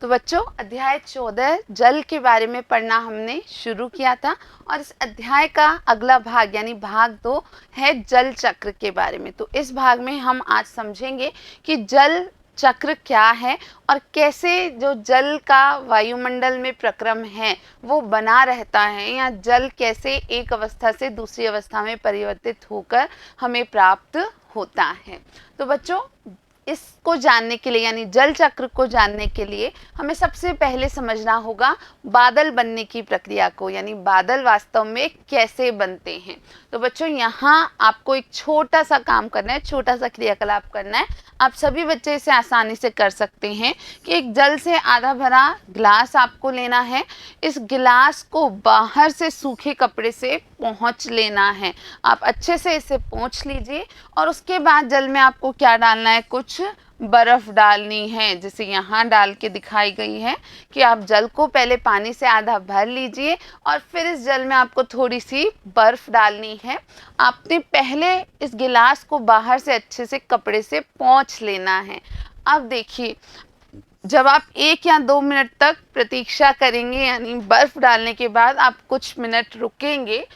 तो बच्चों अध्याय 14 जल के बारे में पढ़ना हमने शुरू किया था और इस अध्याय का अगला भाग यानी भाग 2 है जल चक्र के बारे में। तो इस भाग में हम आज समझेंगे कि जल चक्र क्या है और कैसे जो जल का वायुमंडल में प्रक्रम है वो बना रहता है या जल कैसे एक अवस्था से दूसरी अवस्था में परिवर्तित होकर हमें प्राप्त होता है। तो बच्चों इसको जानने के लिए यानी जल चक्र को जानने के लिए हमें सबसे पहले समझना होगा बादल बनने की प्रक्रिया को, यानी बादल वास्तव में कैसे बनते हैं। तो बच्चों यहाँ आपको एक छोटा सा काम करना है, छोटा सा क्रियाकलाप करना है। आप सभी बच्चे इसे आसानी से कर सकते हैं कि एक जल से आधा भरा गिलास आपको लेना है। इस गिलास को बाहर से सूखे कपड़े से पोंछ लेना है। आप अच्छे से इसे पोंछ लीजिए और उसके बाद जल में आपको क्या डालना है, कुछ बर्फ डालनी है, जैसे यहाँ डाल के दिखाई गई है कि आप जल को पहले पानी से आधा भर लीजिए और फिर इस जल में आपको थोड़ी सी बर्फ डालनी है। आपने पहले इस गिलास को बाहर से अच्छे से कपड़े से पोंछ लेना है। अब देखिए, जब आप 1 या 2 मिनट तक प्रतीक्षा करेंगे यानी बर्फ डालने के बाद आप कुछ मिनट रुकेंगे,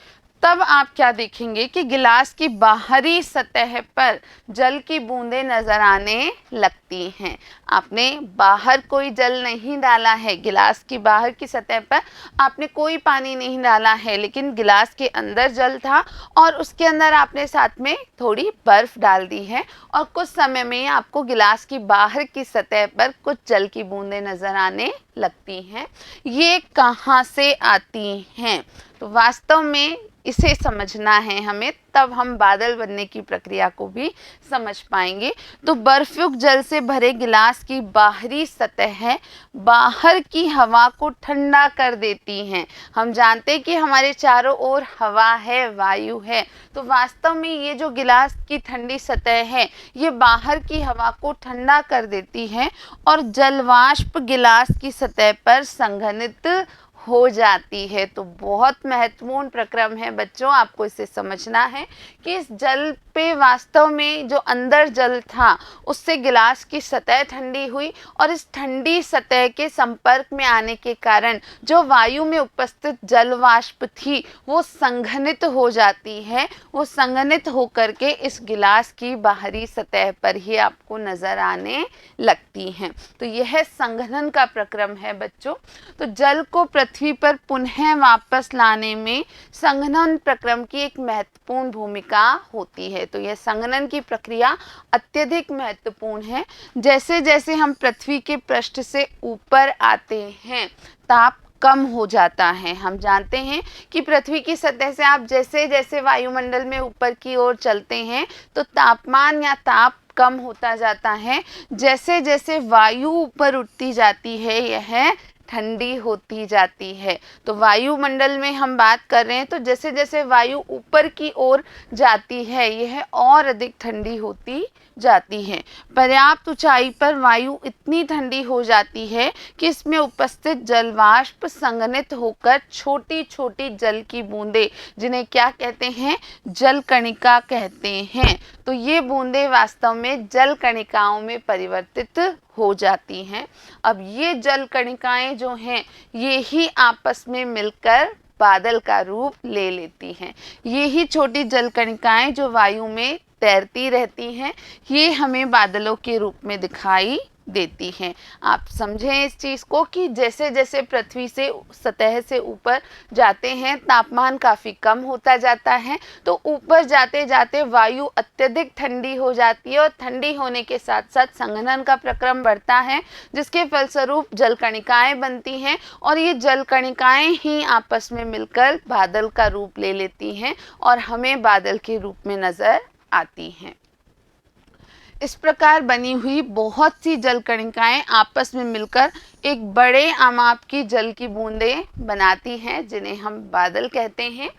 तब आप क्या देखेंगे कि गिलास की बाहरी सतह पर जल की बूंदें नजर आने लगती हैं। आपने बाहर कोई जल नहीं डाला है, गिलास की बाहर की सतह पर आपने कोई पानी नहीं डाला है, लेकिन गिलास के अंदर जल था और उसके अंदर आपने साथ में थोड़ी बर्फ डाल दी है और कुछ समय में आपको गिलास की बाहर की सतह पर कुछ जल की बूंदें नजर आने लगती हैं। ये कहाँ से आती हैं? तो वास्तव में इसे समझना है हमें, तब हम बादल बनने की प्रक्रिया को भी समझ पाएंगे। तो बर्फयुक्त जल से भरे गिलास की बाहरी सतह बाहर की हवा को ठंडा कर देती हैं। हम जानते हैं कि हमारे चारों ओर हवा है, वायु है, तो वास्तव में ये जो गिलास की ठंडी सतह है ये बाहर की हवा को ठंडा कर देती है और जलवाष्प गिलास की सतह पर संघनित हो जाती है। तो बहुत महत्वपूर्ण प्रक्रम है बच्चों, आपको इसे समझना है कि इस जल पे वास्तव में जो अंदर जल था उससे गिलास की सतह ठंडी हुई और इस ठंडी सतह के संपर्क में आने के कारण जो वायु में उपस्थित जल वाष्प थी वो संघनित हो जाती है। वो संघनित होकर के इस गिलास की बाहरी सतह पर ही आपको नजर आने लगती हैं। तो यह संघनन का प्रक्रम है बच्चों। तो जल को पृथ्वी पर पुनः वापस लाने में संघनन प्रक्रम की एक महत्वपूर्ण भूमिका होती है। तो यह संघनन की प्रक्रिया अत्यधिक महत्वपूर्ण है। जैसे जैसे हम पृथ्वी के पृष्ठ से ऊपर आते हैं ताप कम हो जाता है। हम जानते हैं कि पृथ्वी की सतह से आप जैसे जैसे वायुमंडल में ऊपर की ओर चलते हैं तो तापमान या ताप कम होता जाता है। जैसे जैसे वायु ऊपर उठती जाती है यह ठंडी होती जाती है। तो वायुमंडल में हम बात कर रहे हैं तो जैसे जैसे वायु ऊपर की ओर जाती है यह और अधिक ठंडी होती जाती है। पर्याप्त ऊंचाई पर वायु इतनी ठंडी हो जाती है कि इसमें उपस्थित जलवाष्प संघनित होकर छोटी छोटी जल की बूंदें, जिन्हें क्या कहते हैं, जल कणिका कहते हैं, तो ये बूंदें वास्तव में जल कणिकाओं में परिवर्तित हो जाती हैं। अब ये जल कणिकाएं जो हैं ये ही आपस में मिलकर बादल का रूप ले लेती हैं। ये ही छोटी जल कणिकाएं जो वायु में तैरती रहती हैं ये हमें बादलों के रूप में दिखाई देती हैं। आप समझें इस चीज़ को कि जैसे जैसे पृथ्वी से सतह से ऊपर जाते हैं तापमान काफ़ी कम होता जाता है, तो ऊपर जाते जाते वायु अत्यधिक ठंडी हो जाती है और ठंडी होने के साथ साथ संघनन का प्रक्रम बढ़ता है, जिसके फलस्वरूप जल कणिकाएं बनती हैं और ये जल कणिकाएं ही आपस में मिलकर बादल का रूप ले लेती हैं और हमें बादल के रूप में नज़र आती हैं। इस प्रकार बनी हुई बहुत सी जल कणिकाएं आपस में मिलकर एक बड़े आमाप की जल की बूंदें बनाती हैं जिन्हें हम बादल कहते हैं।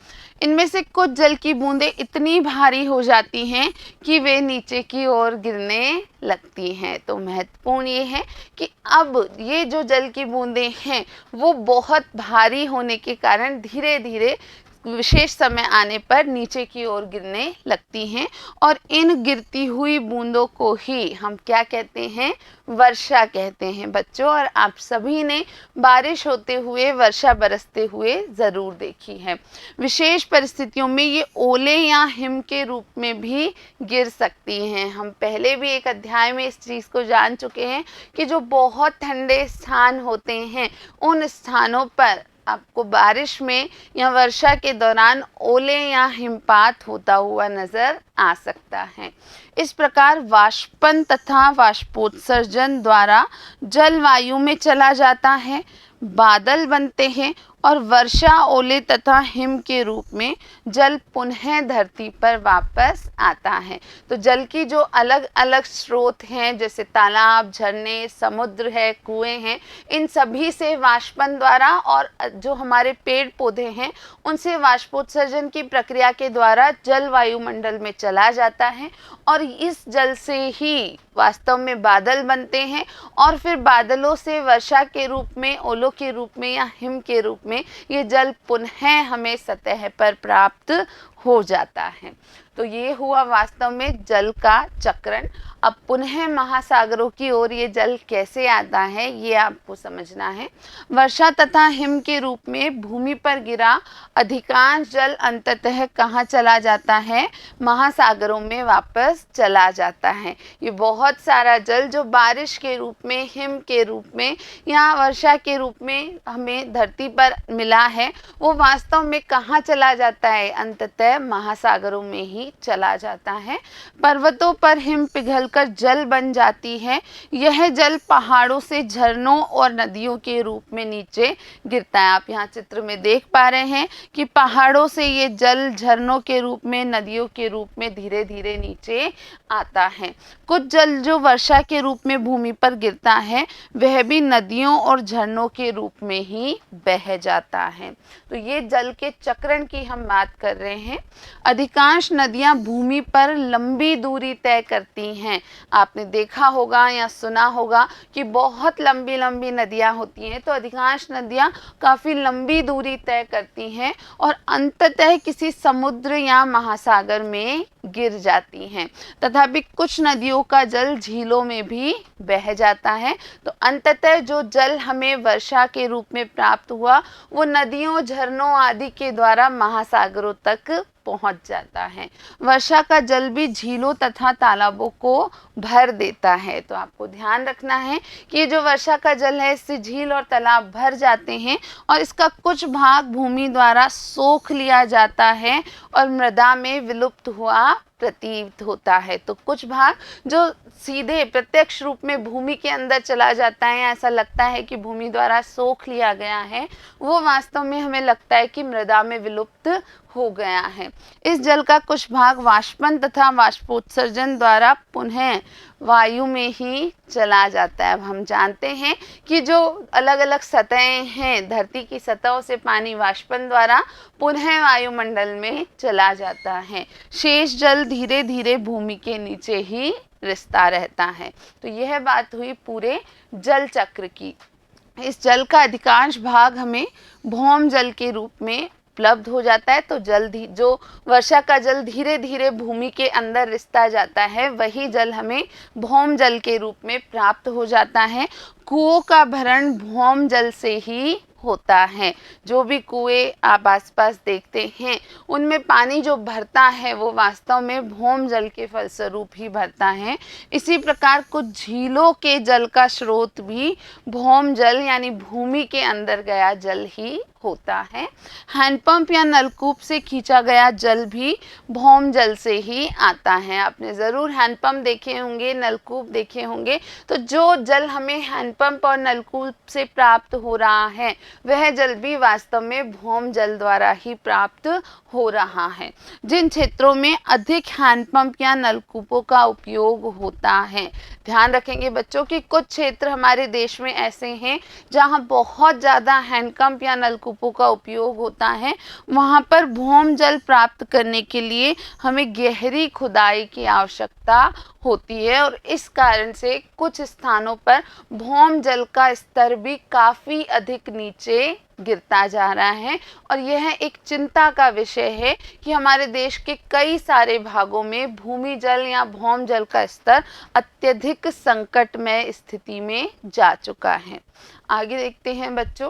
इनमें से कुछ जल की बूंदें इतनी भारी हो जाती हैं कि वे नीचे की ओर गिरने लगती हैं। तो महत्वपूर्ण ये है कि अब ये जो जल की बूंदें हैं वो बहुत भारी होने के कारण धीरे धीरे विशेष समय आने पर नीचे की ओर गिरने लगती हैं और इन गिरती हुई बूंदों को ही हम क्या कहते हैं, वर्षा कहते हैं बच्चों। और आप सभी ने बारिश होते हुए, वर्षा बरसते हुए ज़रूर देखी है। विशेष परिस्थितियों में ये ओले या हिम के रूप में भी गिर सकती हैं। हम पहले भी एक अध्याय में इस चीज़ को जान चुके हैं कि जो बहुत ठंडे स्थान होते हैं उन स्थानों पर आपको बारिश में या वर्षा के दौरान ओले या हिमपात होता हुआ नजर आ सकता है। इस प्रकार वाष्पन तथा वाष्पोत्सर्जन द्वारा जल वायु में चला जाता है, बादल बनते हैं और वर्षा, ओले तथा हिम के रूप में जल पुनः धरती पर वापस आता है। तो जल की जो अलग अलग स्रोत हैं, जैसे तालाब, झरने, समुद्र है, कुएं हैं, इन सभी से वाष्पन द्वारा और जो हमारे पेड़ पौधे हैं उनसे वाष्पोत्सर्जन की प्रक्रिया के द्वारा जल वायुमंडल में चला जाता है और इस जल से ही वास्तव में बादल बनते हैं और फिर बादलों से वर्षा के रूप में, ओलों के रूप में या हिम के रूप में ये जल पुनः हमें सतह पर प्राप्त हो जाता है। तो ये हुआ वास्तव में जल का चक्रण। अब पुनः महासागरों की ओर ये जल कैसे आता है ये आपको समझना है। वर्षा तथा हिम के रूप में भूमि पर गिरा अधिकांश जल अंततः कहाँ चला जाता है, महासागरों में वापस चला जाता है। ये बहुत सारा जल जो बारिश के रूप में, हिम के रूप में या वर्षा के रूप में हमें धरती पर मिला है, वो वास्तव में कहाँ चला जाता है, अंततः महासागरों में ही चला जाता है। पर्वतों पर हिम पिघलकर जल बन जाती है। यह जल पहाड़ों से झरनों और नदियों के रूप में नीचे गिरता है। आप यहाँ चित्र में देख पा रहे हैं कि पहाड़ों से ये जल झरनों के रूप में, नदियों के रूप में धीरे धीरे नीचे आता है। कुछ जल जो वर्षा के रूप में भूमि पर गिरता है वह भी नदियों और झरनों के रूप में ही बह जाता है। तो ये जल के चक्रण की हम बात कर रहे हैं। अधिकांश नदियां भूमि पर लंबी दूरी तय करती हैं। आपने देखा होगा या सुना होगा कि बहुत लंबी लंबी नदियां होती हैं, तो अधिकांश नदियां काफ़ी लंबी दूरी तय करती हैं और अंततः किसी समुद्र या महासागर में गिर जाती हैं। तथापि कुछ नदियों का जल झीलों में भी बह जाता है। तो अंततः जो जल हमें वर्षा के रूप में प्राप्त हुआ वो नदियों, झरनों आदि के द्वारा महासागरों तक पहुंच जाता है। वर्षा का जल भी झीलों तथा तालाबों को भर देता है। तो आपको ध्यान रखना है कि ये जो वर्षा का जल है इससे झील और तालाब भर जाते हैं और इसका कुछ भाग भूमि द्वारा सोख लिया जाता है और मृदा में विलुप्त हुआ प्रतीत होता है। तो कुछ भाग जो सीधे प्रत्यक्ष रूप में भूमि के अंदर चला जाता है, ऐसा लगता है कि भूमि द्वारा सोख लिया गया है, वो वास्तव में हमें लगता है कि मृदा में विलुप्त हो गया है। इस जल का कुछ भाग वाष्पन तथा वाष्पोत्सर्जन द्वारा पुनः वायु में ही चला जाता है। अब हम जानते हैं कि जो अलग अलग सतहें हैं, धरती की सतहों से पानी वाष्पन द्वारा पुनः वायुमंडल में चला जाता है। शेष जल धीरे धीरे भूमि के नीचे ही रिसता रहता है। तो यह बात हुई पूरे जल चक्र की। इस जल का अधिकांश भाग हमें भौम जल के रूप में उपलब्ध हो जाता है। तो जो वर्षा का जल धीरे धीरे भूमि के अंदर रिसता जाता है वही जल हमें भौम जल के रूप में प्राप्त हो जाता है। कुओं का भरण भौम जल से ही होता है। जो भी कुएं आप आसपास देखते हैं उनमें पानी जो भरता है वो वास्तव में भौम जल के फलस्वरूप ही भरता है। इसी प्रकार कुछ झीलों के जल का स्रोत भी भौम जल यानी भूमि के अंदर गया जल ही होता है। हैंडपंप या नलकूप से खींचा गया जल भी भौम जल से ही आता है। आपने ज़रूर हैंडपंप देखे होंगे, नलकूप देखे होंगे। तो जो जल हमें हैंडपंप और नलकूप से प्राप्त हो रहा है वह जल भी वास्तव में भौम जल द्वारा ही प्राप्त हो रहा है। जिन क्षेत्रों में अधिक हैंडपंप या नलकूपों का उपयोग होता है, ध्यान रखेंगे बच्चों कि कुछ क्षेत्र हमारे देश में ऐसे हैं जहां बहुत ज़्यादा हैंडपंप या नलकूपों का उपयोग होता है। वहां पर भौम जल प्राप्त करने के लिए हमें गहरी खुदाई की आवश्यकता होती है और इस कारण से कुछ स्थानों पर भौम जल का स्तर भी काफ़ी अधिक नीचे नीचे गिरता जा रहा है और यह एक चिंता का विषय है कि हमारे देश के कई सारे भागों में भूमि जल या भौम जल का स्तर अत्यधिक संकटमय स्थिति में जा चुका है। आगे देखते हैं बच्चों।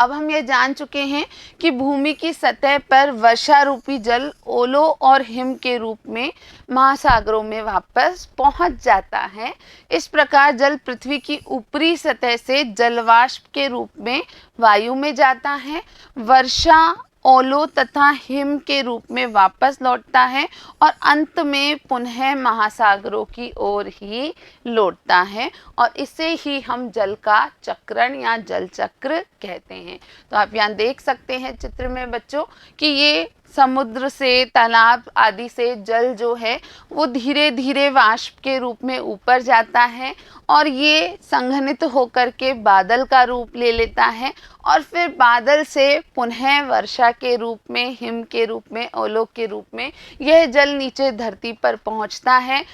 अब हम ये जान चुके हैं कि भूमि की सतह पर वर्षा रूपी जल ओलों और हिम के रूप में महासागरों में वापस पहुंच जाता है। इस प्रकार जल पृथ्वी की ऊपरी सतह से जलवाष्प के रूप में वायु में जाता है, वर्षा ओलों तथा हिम के रूप में वापस लौटता है और अंत में पुनः महासागरों की ओर ही लौटता है और इसे ही हम जल का चक्रण या जल चक्र कहते हैं। तो आप यहाँ देख सकते हैं चित्र में बच्चों कि ये समुद्र से, तालाब आदि से जल जो है वो धीरे धीरे वाष्प के रूप में ऊपर जाता है और ये संघनित होकर के बादल का रूप ले लेता है और फिर बादल से पुनः वर्षा के रूप में, हिम के रूप में, ओलों के रूप में यह जल नीचे धरती पर पहुंचता है।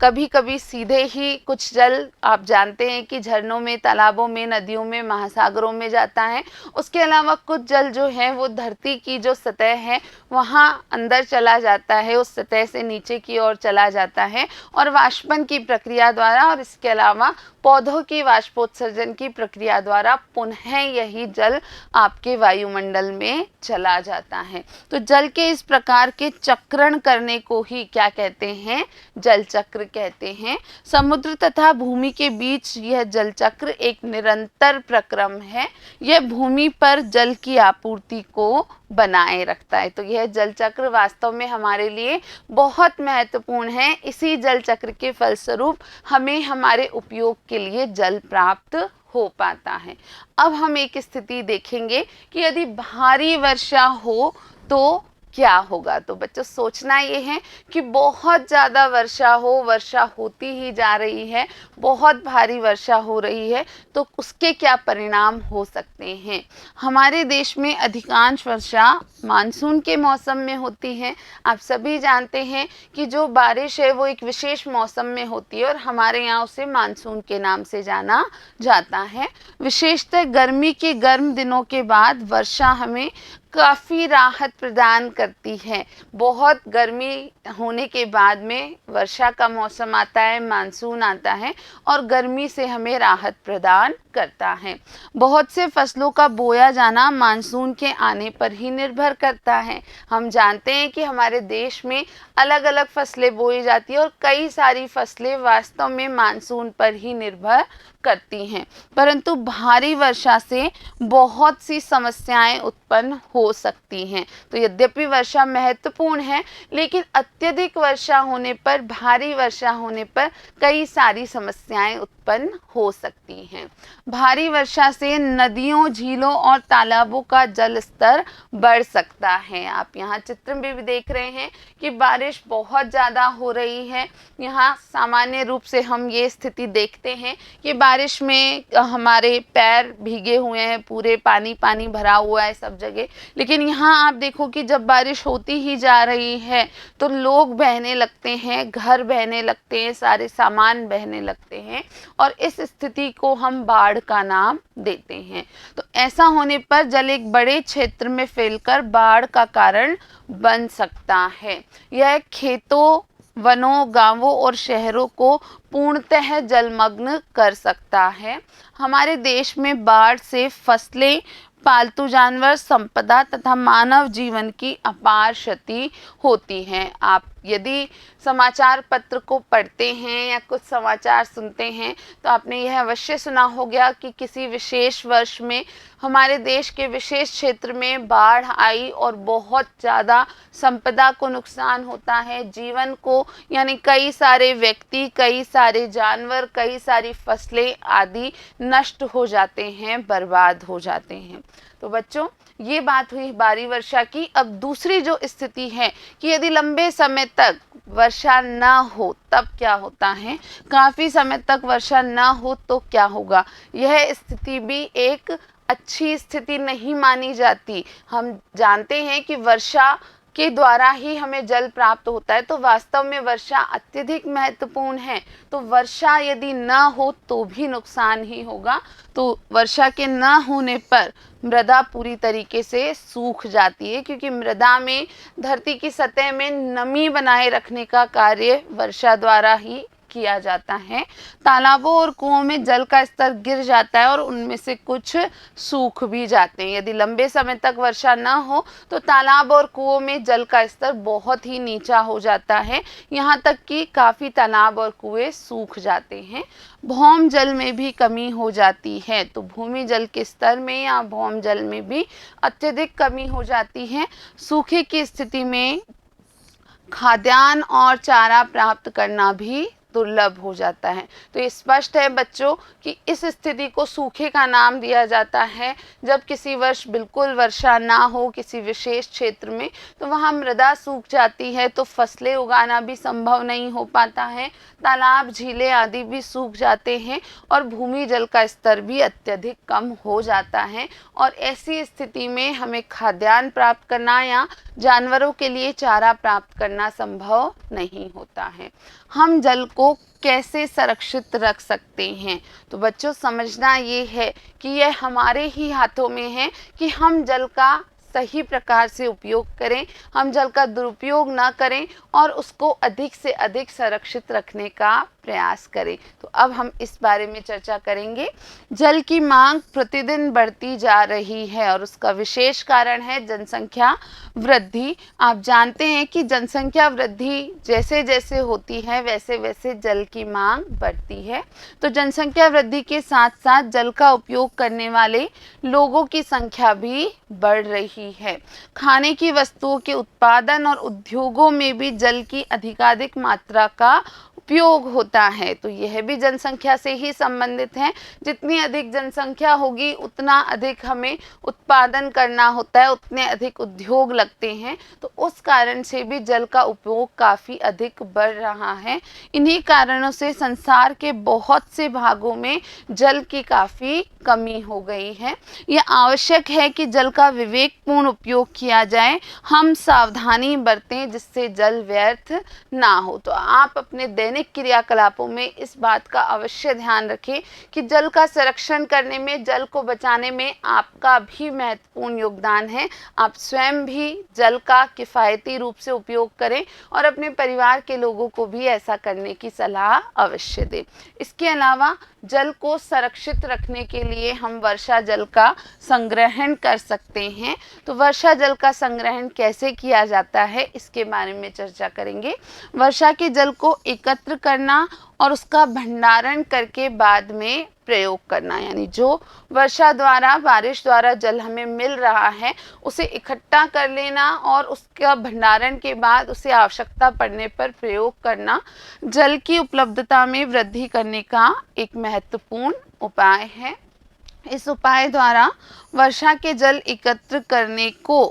कभी कभी सीधे ही कुछ जल आप जानते हैं कि झरनों में, तालाबों में, नदियों में, महासागरों में जाता है। उसके अलावा कुछ जल जो है वो धरती की जो सतह है वहाँ अंदर चला जाता है, उस सतह से नीचे की ओर चला जाता है और वाष्पन की प्रक्रिया द्वारा और इसके अलावा पौधों की वाष्पोत्सर्जन की प्रक्रिया द्वारा पुनः यही जल आपके वायुमंडल में चला जाता है। तो जल के इस प्रकार के चक्रण करने को ही क्या कहते हैं? जल चक्र कहते हैं। समुद्र तथा भूमि के बीच यह जल चक्र एक निरंतर प्रक्रम है। यह भूमि पर जल की आपूर्ति को बनाए रखता है। तो यह जल चक्र वास्तव में हमारे लिए बहुत महत्वपूर्ण है। इसी जल चक्र के फलस्वरूप हमें हमारे उपयोग के लिए जल प्राप्त हो पाता है। अब हम एक स्थिति देखेंगे कि यदि भारी वर्षा हो तो क्या होगा। तो बच्चों सोचना ये है कि बहुत ज़्यादा वर्षा हो, वर्षा होती ही जा रही है, बहुत भारी वर्षा हो रही है, तो उसके क्या परिणाम हो सकते हैं। हमारे देश में अधिकांश वर्षा मानसून के मौसम में होती है। आप सभी जानते हैं कि जो बारिश है वो एक विशेष मौसम में होती है और हमारे यहाँ उसे मानसून के नाम से जाना जाता है। विशेषतः गर्मी के गर्म दिनों के बाद वर्षा हमें काफ़ी राहत प्रदान करती है। बहुत गर्मी होने के बाद में वर्षा का मौसम आता है, मानसून आता है और गर्मी से हमें राहत प्रदान करता है। बहुत से फसलों का बोया जाना मानसून के आने पर ही निर्भर करता है। हम जानते हैं कि हमारे देश में अलग अलग फसलें बोई जाती है और कई सारी फसलें वास्तव में मानसून पर ही निर्भर करती हैं, परंतु भारी वर्षा से बहुत सी समस्याएं उत्पन्न हो सकती हैं। तो यद्यपि वर्षा महत्वपूर्ण है, लेकिन अत्यधिक वर्षा होने पर, भारी वर्षा होने पर कई सारी समस्याएं उत्पन्न हो सकती हैं। भारी वर्षा से नदियों, झीलों और तालाबों का जल स्तर बढ़ सकता है। आप यहाँ चित्र में भी देख रहे हैं कि बारिश बहुत ज़्यादा हो रही है। यहाँ सामान्य रूप से हम ये स्थिति देखते हैं कि बारिश में हमारे पैर भीगे हुए हैं, पूरे पानी पानी भरा हुआ है सब जगह। लेकिन यहाँ आप देखो कि जब बारिश होती ही जा रही है तो लोग बहने लगते हैं, घर बहने लगते हैं, सारे सामान बहने लगते हैं और इस स्थिति को हम बाढ़ का नाम देते हैं। तो ऐसा होने पर जल एक बड़े क्षेत्र में फैलकर बाढ़ का कारण बन सकता है। यह खेतों, वनों, गांवों और शहरों को पूर्णतः जलमग्न कर सकता है। हमारे देश में बाढ़ से फसलें, पालतू जानवर, संपदा तथा मानव जीवन की अपार क्षति होती है। आप यदि समाचार पत्र को पढ़ते हैं या कुछ समाचार सुनते हैं तो आपने यह अवश्य सुना होगा कि किसी विशेष वर्ष में हमारे देश के विशेष क्षेत्र में बाढ़ आई और बहुत ज़्यादा संपदा को नुकसान होता है, जीवन को, यानी कई सारे व्यक्ति, कई सारे जानवर, कई सारी फसलें आदि नष्ट हो जाते हैं, बर्बाद हो जाते हैं। तो बच्चों ये बात हुई भारी वर्षा की। अब दूसरी जो स्थिति है कि यदि लंबे समय तक वर्षा ना हो तब क्या होता है, काफ़ी समय तक वर्षा ना हो तो क्या होगा। यह स्थिति भी एक अच्छी स्थिति नहीं मानी जाती। हम जानते हैं कि वर्षा के द्वारा ही हमें जल प्राप्त होता है, तो वास्तव में वर्षा अत्यधिक महत्वपूर्ण है। तो वर्षा यदि न हो तो भी नुकसान ही होगा। तो वर्षा के न होने पर मृदा पूरी तरीके से सूख जाती है, क्योंकि मृदा में धरती की सतह में नमी बनाए रखने का कार्य वर्षा द्वारा ही किया जाता है। तालाबों और कुओं में जल का स्तर गिर जाता है और उनमें से कुछ सूख भी जाते हैं। यदि लंबे समय तक वर्षा न हो तो तालाब और कुओं में जल का स्तर बहुत ही नीचा हो जाता है, यहाँ तक कि काफ़ी तालाब और कुएं सूख जाते हैं। भौम जल में भी कमी हो जाती है, तो भूमि जल के स्तर में या भौम जल में भी अत्यधिक कमी हो जाती है। सूखे की स्थिति में खाद्यान्न और चारा प्राप्त करना भी दुर्लभ हो जाता है। तो ये स्पष्ट है बच्चों कि इस स्थिति को सूखे का नाम दिया जाता है। जब किसी वर्ष बिल्कुल वर्षा ना हो किसी विशेष क्षेत्र में, तो वहाँ मृदा सूख जाती है, तो फसलें उगाना भी संभव नहीं हो पाता है, तालाब झीलें आदि भी सूख जाते हैं और भूमि जल का स्तर भी अत्यधिक कम हो जाता है। और ऐसी स्थिति में हमें खाद्यान्न प्राप्त करना या जानवरों के लिए चारा प्राप्त करना संभव नहीं होता है। हम जल को कैसे संरक्षित रख सकते हैं? तो बच्चों समझना ये है कि यह हमारे ही हाथों में है कि हम जल का सही प्रकार से उपयोग करें, हम जल का दुरुपयोग ना करें और उसको अधिक से अधिक संरक्षित रखने का प्रयास करें। तो अब हम इस बारे में चर्चा करेंगे। जल की मांग प्रतिदिन बढ़ती जा रही है और उसका विशेष कारण है जनसंख्या वृद्धि। आप जानते हैं कि जनसंख्या वृद्धि जैसे जैसे होती है वैसे वैसे जल की मांग बढ़ती है। तो जनसंख्या वृद्धि के साथ साथ जल का उपयोग करने वाले लोगों की संख्या भी बढ़ रही है। खाने की वस्तुओं के उत्पादन और उद्योगों में भी जल की अधिकाधिक मात्रा का उपयोग होता है। तो यह भी जनसंख्या से ही संबंधित है। जितनी अधिक जनसंख्या होगी उतना अधिक हमें उत्पादन करना होता है, उतने अधिक उद्योग लगते हैं, तो उस कारण से भी जल का उपयोग काफ़ी अधिक बढ़ रहा है। इन्हीं कारणों से संसार के बहुत से भागों में जल की काफ़ी कमी हो गई है। यह आवश्यक है कि जल का विवेकपूर्ण उपयोग किया जाए, हम सावधानी बरतें जिससे जल व्यर्थ ना हो। तो आप अपने दैनिक क्रियाकलापों में इस बात का अवश्य ध्यान रखें कि जल का संरक्षण करने में, जल को बचाने में आपका भी महत्वपूर्ण योगदान है। आप स्वयं भी जल का किफ़ायती रूप से उपयोग करें और अपने परिवार के लोगों को भी ऐसा करने की सलाह अवश्य दें। इसके अलावा जल को संरक्षित रखने के लिए हम वर्षा जल का संग्रहण कर सकते हैं। तो वर्षा जल का संग्रहण कैसे किया जाता है इसके बारे में चर्चा करेंगे। वर्षा के जल को एकत्र करना और उसका भंडारण करके बाद में प्रयोग करना, यानी जो वर्षा द्वारा, बारिश द्वारा जल हमें मिल रहा है उसे इकट्ठा कर लेना और उसका भंडारण के बाद उसे आवश्यकता पड़ने पर प्रयोग करना जल की उपलब्धता में वृद्धि करने का एक महत्वपूर्ण उपाय है। इस उपाय द्वारा वर्षा के जल एकत्र करने को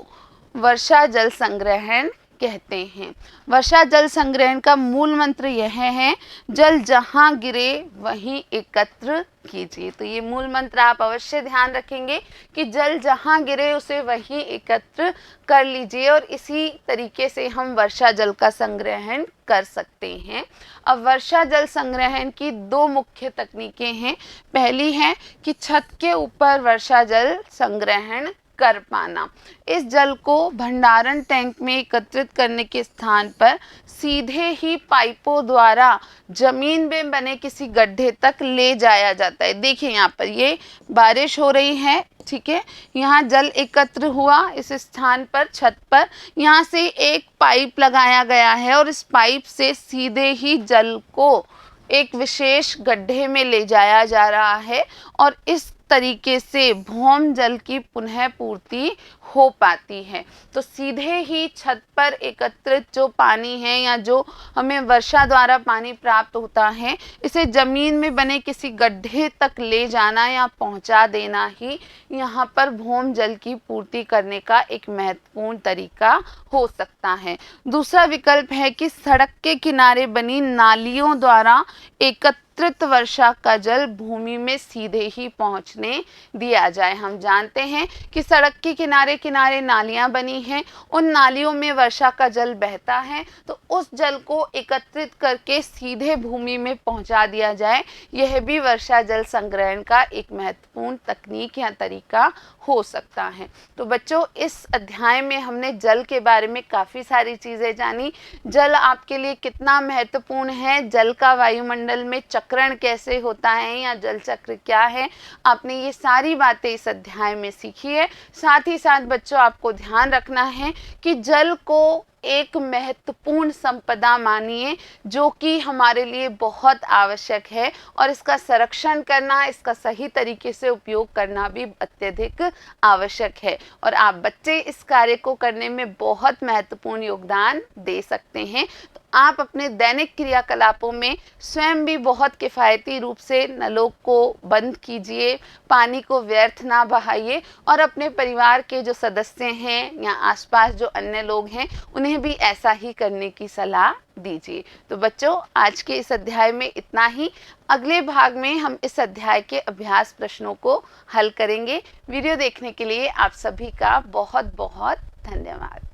वर्षा जल संग्रहण कहते हैं। वर्षा जल संग्रहण का मूल मंत्र यह है, जल जहाँ गिरे वहीं एकत्र कीजिए। तो ये मूल मंत्र आप अवश्य ध्यान रखेंगे कि जल जहाँ गिरे उसे वहीं एकत्र कर लीजिए और इसी तरीके से हम वर्षा जल का संग्रहण कर सकते हैं। अब वर्षा जल संग्रहण की दो मुख्य तकनीकें हैं। पहली है कि छत के ऊपर वर्षा जल संग्रहण कर पाना। इस जल को भंडारण टैंक में एकत्रित करने के स्थान पर सीधे ही पाइपों द्वारा जमीन में बने किसी गड्ढे तक ले जाया जाता है। देखिए यहाँ पर ये बारिश हो रही है, ठीक है, यहाँ जल एकत्र हुआ इस स्थान पर, छत पर, यहाँ से एक पाइप लगाया गया है और इस पाइप से सीधे ही जल को एक विशेष गड्ढे में ले जाया जा रहा है और इस तरीके से भौम जल की पुनः पूर्ति हो पाती है। तो सीधे ही छत पर एकत्रित जो पानी है या जो हमें वर्षा द्वारा पानी प्राप्त होता है, इसे जमीन में बने किसी गड्ढे तक ले जाना या पहुंचा देना ही यहाँ पर भौम जल की पूर्ति करने का एक महत्वपूर्ण तरीका हो सकता है। दूसरा विकल्प है कि सड़क के किनारे बनी नालियों द्वारा एकत्र एकत्रित वर्षा का जल भूमि में सीधे ही पहुंचने दिया जाए। हम जानते हैं कि सड़क के किनारे किनारे नालियां बनी हैं, उन नालियों में वर्षा का जल बहता है, तो उस जल को एकत्रित करके सीधे भूमि में पहुंचा दिया जाए। यह भी वर्षा जल संग्रहण का एक महत्वपूर्ण तकनीक या तरीका हो सकता है। तो बच्चों, इस अध्याय में हमने जल के बारे में काफ़ी सारी चीज़ें जानी। जल आपके लिए कितना महत्वपूर्ण है, जल का वायुमंडल में चक्रण कैसे होता है या जल चक्र क्या है, आपने ये सारी बातें इस अध्याय में सीखी है। साथ ही साथ बच्चों, आपको ध्यान रखना है कि जल को एक महत्वपूर्ण संपदा मानिए, जो कि हमारे लिए बहुत आवश्यक है, और इसका संरक्षण करना, इसका सही तरीके से उपयोग करना भी अत्यधिक आवश्यक है। और आप बच्चे इस कार्य को करने में बहुत महत्वपूर्ण योगदान दे सकते हैं। तो आप अपने दैनिक क्रियाकलापों में स्वयं भी बहुत किफ़ायती रूप से नलों को बंद कीजिए, पानी को व्यर्थ ना बहाइए, और अपने परिवार के जो सदस्य हैं या आसपास जो अन्य लोग हैं उन्हें भी ऐसा ही करने की सलाह दीजिए। तो बच्चों, आज के इस अध्याय में इतना ही। अगले भाग में हम इस अध्याय के अभ्यास प्रश्नों को हल करेंगे। वीडियो देखने के लिए आप सभी का बहुत बहुत धन्यवाद।